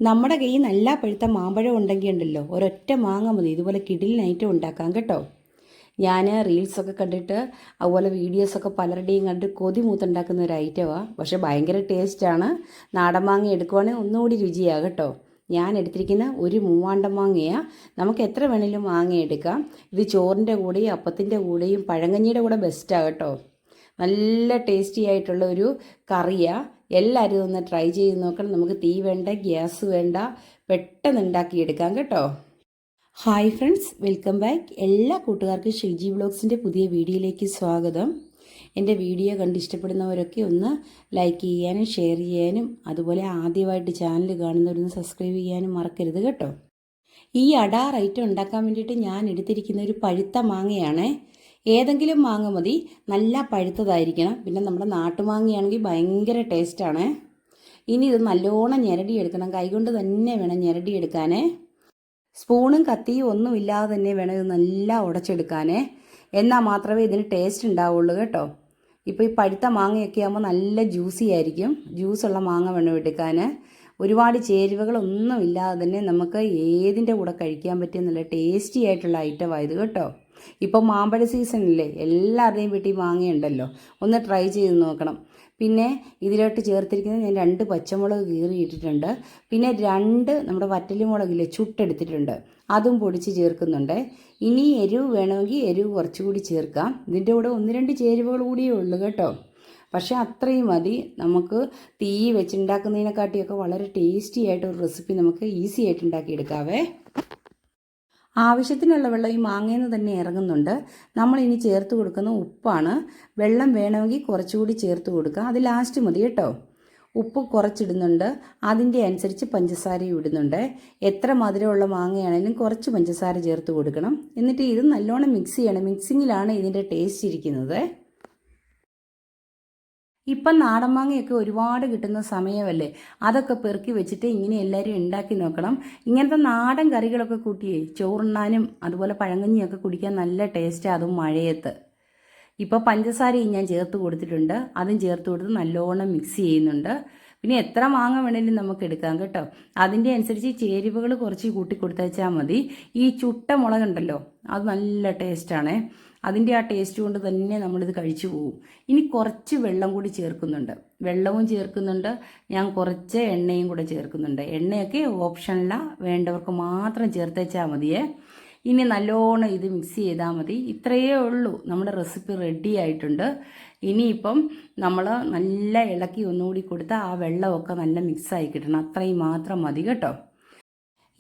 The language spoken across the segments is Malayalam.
നമ്മുടെ കയ്യിൽ നല്ല പഴുത്ത മാമ്പഴം ഉണ്ടെങ്കിൽ ഉണ്ടല്ലോ ഒരൊറ്റ മാങ്ങ മതി ഇതുപോലെ കിടിലിനായിട്ട് ഉണ്ടാക്കാം കേട്ടോ. ഞാൻ റീൽസൊക്കെ കണ്ടിട്ട് അതുപോലെ വീഡിയോസൊക്കെ പലരുടെയും കണ്ടിട്ട് കൊതി മൂത്തുണ്ടാക്കുന്ന ഒരു ഐറ്റമാണ്. പക്ഷേ ഭയങ്കര ടേസ്റ്റാണ്. നാടൻ മാങ്ങ എടുക്കുവാണെങ്കിൽ ഒന്നുകൂടി രുചിയാകും കേട്ടോ. ഞാൻ എടുത്തിരിക്കുന്ന ഒരു മൂവാണ്ടൻ മാങ്ങയാണ്. നമുക്ക് എത്ര വേണമെങ്കിലും മാങ്ങ എടുക്കാം. ഇത് ചോറിൻ്റെ കൂടെയും അപ്പത്തിൻ്റെ കൂടെയും പഴങ്കഞ്ഞിയുടെ കൂടെ ബെസ്റ്റാണ് കേട്ടോ. നല്ല ടേസ്റ്റി ആയിട്ടുള്ള ഒരു കറിയാണ്. എല്ലാവരും ഒന്ന് ട്രൈ ചെയ്ത് നോക്കണം. നമുക്ക് തീ വേണ്ട, ഗ്യാസ് വേണ്ട, പെട്ടെന്ന് ഉണ്ടാക്കിയെടുക്കാം കേട്ടോ. Hi friends, welcome back. എല്ലാ കൂട്ടുകാർക്കും ഷിൽജി വ്ളോഗ്സിൻ്റെ പുതിയ വീഡിയോയിലേക്ക് സ്വാഗതം. എൻ്റെ വീഡിയോ കണ്ട് ഇഷ്ടപ്പെടുന്നവരൊക്കെ ഒന്ന് ലൈക്ക് ചെയ്യാനും ഷെയർ ചെയ്യാനും അതുപോലെ ആദ്യമായിട്ട് ചാനൽ കാണുന്നവരൊന്ന് സബ്സ്ക്രൈബ് ചെയ്യാനും മറക്കരുത് കേട്ടോ. ഈ അടാർ ഐറ്റം ഉണ്ടാക്കാൻ വേണ്ടിയിട്ട് ഞാൻ എടുത്തിരിക്കുന്ന ഒരു പഴുത്ത മാങ്ങയാണേ. ഏതെങ്കിലും മാങ്ങ മതി, നല്ല പഴുത്തതായിരിക്കണം. പിന്നെ നമ്മുടെ നാട്ടുമാങ്ങയാണെങ്കിൽ ഭയങ്കര ടേസ്റ്റാണ്. ഇനി ഇത് നല്ലോണം ഞെരടിയെടുക്കണം. കൈകൊണ്ട് തന്നെ വേണം ഞെരടിയെടുക്കാനേ. സ്പൂണും കത്തിയും ഒന്നും ഇല്ലാതെ തന്നെ വേണം ഇത് നല്ല ഉടച്ചെടുക്കാനേ. എന്നാൽ മാത്രമേ ഇതിന് ടേസ്റ്റ് ഉണ്ടാവുള്ളൂ കേട്ടോ. ഇപ്പോൾ ഈ പഴുത്ത മാങ്ങയൊക്കെ ആകുമ്പോൾ നല്ല ജ്യൂസി ആയിരിക്കും. ജ്യൂസുള്ള മാങ്ങ വേണം എടുക്കാൻ. ഒരുപാട് ചേരുവകളൊന്നും ഇല്ലാതെ തന്നെ നമുക്ക് ഏതിൻ്റെ കൂടെ കഴിക്കാൻ പറ്റിയ നല്ല ടേസ്റ്റി ആയിട്ടുള്ള ഐറ്റമായത് കേട്ടോ. ഇപ്പോൾ മാമ്പഴ സീസണില്ലേ, എല്ലാവരുടെയും വീട്ടിൽ മാങ്ങയുണ്ടല്ലോ. ഒന്ന് ട്രൈ ചെയ്ത് നോക്കണം. പിന്നെ ഇതിലോട്ട് ചേർത്തിരിക്കുന്നത് ഞാൻ 2 പച്ചമുളക് കീറിയിട്ടിട്ടുണ്ട്. പിന്നെ 2 നമ്മുടെ വറ്റൽമുളകില്ലേ ചുട്ടെടുത്തിട്ടുണ്ട്, അതും പൊടിച്ച് ചേർക്കുന്നുണ്ട്. ഇനി എരിവ് വേണമെങ്കിൽ എരിവ് കുറച്ചുകൂടി ചേർക്കാം. ഇതിൻ്റെ കൂടെ 1-2 ചേരുവകൾ കൂടിയേ ഉള്ളൂ കേട്ടോ. പക്ഷേ അത്രയും മതി. നമുക്ക് തീ വെച്ചുണ്ടാക്കുന്നതിനെക്കാട്ടിയൊക്കെ വളരെ ടേസ്റ്റി ആയിട്ടൊരു റെസിപ്പി നമുക്ക് ഈസി ആയിട്ട് ഉണ്ടാക്കിയെടുക്കാവേ. ആവശ്യത്തിനുള്ള വെള്ളം ഈ മാങ്ങയിൽ നിന്ന് തന്നെ ഇറങ്ങുന്നുണ്ട്. നമ്മളിനി ചേർത്ത് കൊടുക്കുന്ന ഉപ്പാണ്. വെള്ളം വേണമെങ്കിൽ കുറച്ചുകൂടി ചേർത്ത് കൊടുക്കുക, അത് ലാസ്റ്റ് മതി കേട്ടോ. ഉപ്പ് കുറച്ചിടുന്നുണ്ട്, അതിൻ്റെ അനുസരിച്ച് പഞ്ചസാരയും ഇടുന്നുണ്ട്. എത്ര മധുരമുള്ള മാങ്ങയാണെങ്കിലും കുറച്ച് പഞ്ചസാര ചേർത്ത് കൊടുക്കണം. എന്നിട്ട് ഇത് നല്ലോണം മിക്സ് ചെയ്യണം. മിക്സിങ്ങിലാണ് ഇതിൻ്റെ ടേസ്റ്റ് ഇരിക്കുന്നത്. ഇപ്പം നാടൻ മാങ്ങയൊക്കെ ഒരുപാട് കിട്ടുന്ന സമയമല്ലേ, അതൊക്കെ പെറുക്കി വെച്ചിട്ട് ഇങ്ങനെ എല്ലാവരും ഉണ്ടാക്കി നോക്കണം. ഇങ്ങനത്തെ നാടൻ കറികളൊക്കെ കൂട്ടിയേ ചോറുണ്ണാനും അതുപോലെ പഴങ്കഞ്ഞിയൊക്കെ കുടിക്കാൻ നല്ല ടേസ്റ്റാണ്, അതും മഴയത്ത്. ഇപ്പോൾ പഞ്ചസാരയും ഞാൻ ചേർത്ത് കൊടുത്തിട്ടുണ്ട്, അതും ചേർത്ത് കൊടുത്ത് നല്ലോണം മിക്സ് ചെയ്യുന്നുണ്ട്. പിന്നെ എത്ര മാങ്ങ വേണേലും നമുക്ക് എടുക്കാം കേട്ടോ. അതിൻ്റെ അനുസരിച്ച് ചേരുവകൾ കുറച്ച് കൂട്ടി കൊടുത്തേച്ചാൽ മതി. ഈ ചുട്ട മുളകുണ്ടല്ലോ, അത് നല്ല ടേസ്റ്റാണ്. അതിൻ്റെ ആ ടേസ്റ്റ് കൊണ്ട് തന്നെ നമ്മളിത് കഴിച്ചു പോകും. ഇനി കുറച്ച് വെള്ളം കൂടി ചേർക്കുന്നുണ്ട്. വെള്ളവും ചേർക്കുന്നുണ്ട്, ഞാൻ കുറച്ച് എണ്ണയും കൂടെ ചേർക്കുന്നുണ്ട്. എണ്ണയൊക്കെ ഓപ്ഷനിലാണ്, വേണ്ടവർക്ക് മാത്രം ചേർത്തേച്ചാൽ മതിയേ. ഇനി നല്ലോണം ഇത് മിക്സ് ചെയ്താൽ മതി. ഇത്രയേ ഉള്ളൂ, നമ്മുടെ റെസിപ്പി റെഡി ആയിട്ടുണ്ട്. ഇനിയിപ്പം നമ്മൾ നല്ല ഇളക്കി ഒന്നുകൂടി കൊടുത്താൽ ആ വെള്ളമൊക്കെ നല്ല മിക്സായി കിട്ടണം. അത്രയും മാത്രം മതി കേട്ടോ.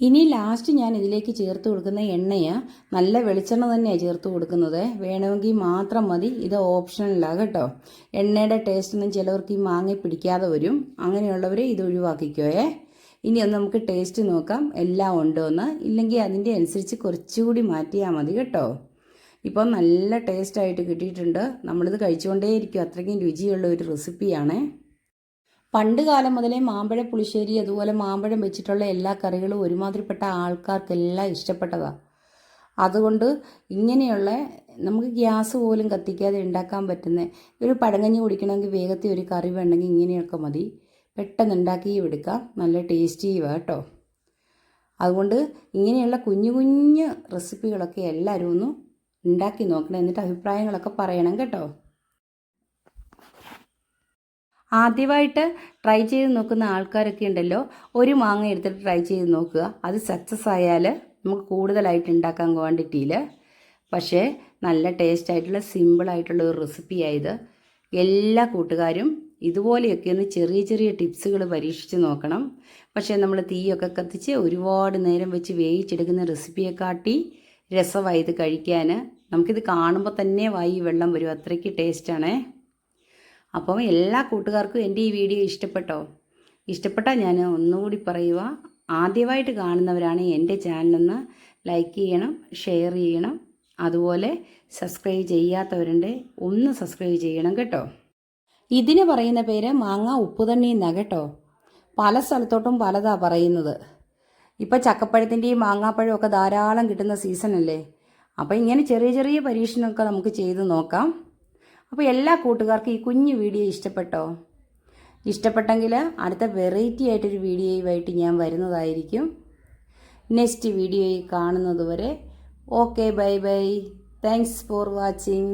ഇനി ലാസ്റ്റ് ഞാൻ ഇതിലേക്ക് ചേർത്ത് കൊടുക്കുന്ന എണ്ണയാണ്. നല്ല വെളിച്ചെണ്ണ തന്നെയാണ് ചേർത്ത് കൊടുക്കുന്നത്. വേണമെങ്കിൽ മാത്രം മതി, ഇത് ഓപ്ഷനിലാണ് കേട്ടോ. എണ്ണയുടെ ടേസ്റ്റൊന്നും ചിലവർക്ക് ഈ മാങ്ങ പിടിക്കാതെ വരും. അങ്ങനെയുള്ളവരെ ഇത് ഒഴിവാക്കിക്കോയേ. ഇനി ഒന്ന് നമുക്ക് ടേസ്റ്റ് നോക്കാം, എല്ലാം ഉണ്ടോ എന്ന്. ഇല്ലെങ്കിൽ അതിൻ്റെ അനുസരിച്ച് കുറച്ചുകൂടി മാറ്റിയാൽ മതി കേട്ടോ. ഇപ്പോൾ നല്ല ടേസ്റ്റായിട്ട് കിട്ടിയിട്ടുണ്ട്. നമ്മളിത് കഴിച്ചുകൊണ്ടേയിരിക്കും, അത്രയ്ക്കും രുചിയുള്ള ഒരു റെസിപ്പിയാണ്. പണ്ട് കാലം മുതലേ മാമ്പഴ പുളിശ്ശേരി അതുപോലെ മാമ്പഴം വെച്ചിട്ടുള്ള എല്ലാ കറികളും ഒരുമാതിരിപ്പെട്ട ആൾക്കാർക്കെല്ലാം ഇഷ്ടപ്പെട്ടതാണ്. അതുകൊണ്ട് ഇങ്ങനെയുള്ള നമുക്ക് ഗ്യാസ് പോലും കത്തിക്കാതെ ഉണ്ടാക്കാൻ പറ്റുന്ന ഒരു പഴങ്കഞ്ഞി കുടിക്കണമെങ്കിൽ വേഗത്തിൽ ഒരു കറി വേണമെങ്കിൽ ഇങ്ങനെയൊക്കെ മതി. പെട്ടെന്ന് ഉണ്ടാക്കിയും എടുക്കാം, നല്ല ടേസ്റ്റിയും കേട്ടോ. അതുകൊണ്ട് ഇങ്ങനെയുള്ള കുഞ്ഞു കുഞ്ഞു റെസിപ്പികളൊക്കെ എല്ലാവരും ഒന്ന് ഉണ്ടാക്കി നോക്കണം. എന്നിട്ട് അഭിപ്രായങ്ങളൊക്കെ പറയണം കേട്ടോ. ആദ്യമായിട്ട് ട്രൈ ചെയ്ത് നോക്കുന്ന ആൾക്കാരൊക്കെ ഉണ്ടല്ലോ, ഒരു മാങ്ങ എടുത്തിട്ട് ട്രൈ ചെയ്ത് നോക്കുക. അത് സക്സസ് ആയാൽ നമുക്ക് കൂടുതലായിട്ട് ഉണ്ടാക്കാൻ ക്വാണ്ടിറ്റിയിൽ. പക്ഷേ നല്ല ടേസ്റ്റ് ആയിട്ടുള്ള സിമ്പിളായിട്ടുള്ള ഒരു റെസിപ്പിയായത്. എല്ലാ കൂട്ടുകാരും ഇതുപോലെയൊക്കെ ഒന്ന് ചെറിയ ചെറിയ ടിപ്സുകൾ പരീക്ഷിച്ച് നോക്കണം. പക്ഷേ നമ്മൾ തീയൊക്കെ കത്തിച്ച് ഒരുപാട് നേരം വെച്ച് വേവിച്ചെടുക്കുന്ന റെസിപ്പിയെക്കാട്ടി രസമായി ഇത് കഴിക്കാൻ. നമുക്കിത് കാണുമ്പോൾ തന്നെ വായി വെള്ളം വരും, അത്രയ്ക്ക് ടേസ്റ്റാണേ. അപ്പം എല്ലാ കൂട്ടുകാർക്കും എൻ്റെ ഈ വീഡിയോ ഇഷ്ടപ്പെട്ടോ? ഇഷ്ടപ്പെട്ടാൽ ഞാൻ ഒന്നുകൂടി പറയുക, ആദ്യമായിട്ട് കാണുന്നവരാണ് എൻ്റെ ചാനലൊന്ന് ലൈക്ക് ചെയ്യണം, ഷെയർ ചെയ്യണം. അതുപോലെ സബ്സ്ക്രൈബ് ചെയ്യാത്തവരുണ്ട്, ഒന്ന് സബ്സ്ക്രൈബ് ചെയ്യണം കേട്ടോ. ഇതിന് പറയുന്ന പേര് മാങ്ങ ഉപ്പുതണ്ണി എന്നാണ് കേട്ടോ. പല സ്ഥലത്തോട്ടും പലതാ പറയുന്നത്. ഇപ്പോൾ ചക്കപ്പഴത്തിൻ്റെയും മാങ്ങാപ്പഴവും ഒക്കെ ധാരാളം കിട്ടുന്ന സീസണല്ലേ. അപ്പോൾ ഇങ്ങനെ ചെറിയ ചെറിയ പരീക്ഷണമൊക്കെ നമുക്ക് ചെയ്ത് നോക്കാം. അപ്പോൾ എല്ലാ കൂട്ടുകാർക്കും ഈ കുഞ്ഞു വീഡിയോ ഇഷ്ടപ്പെട്ടോ? ഇഷ്ടപ്പെട്ടെങ്കിൽ അടുത്ത വെറൈറ്റി ആയിട്ടൊരു വീഡിയോയുമായിട്ട് ഞാൻ വരുന്നതായിരിക്കും. നെക്സ്റ്റ് വീഡിയോയിൽ കാണുന്നത് വരെ okay, bye bye. Thanks for watching.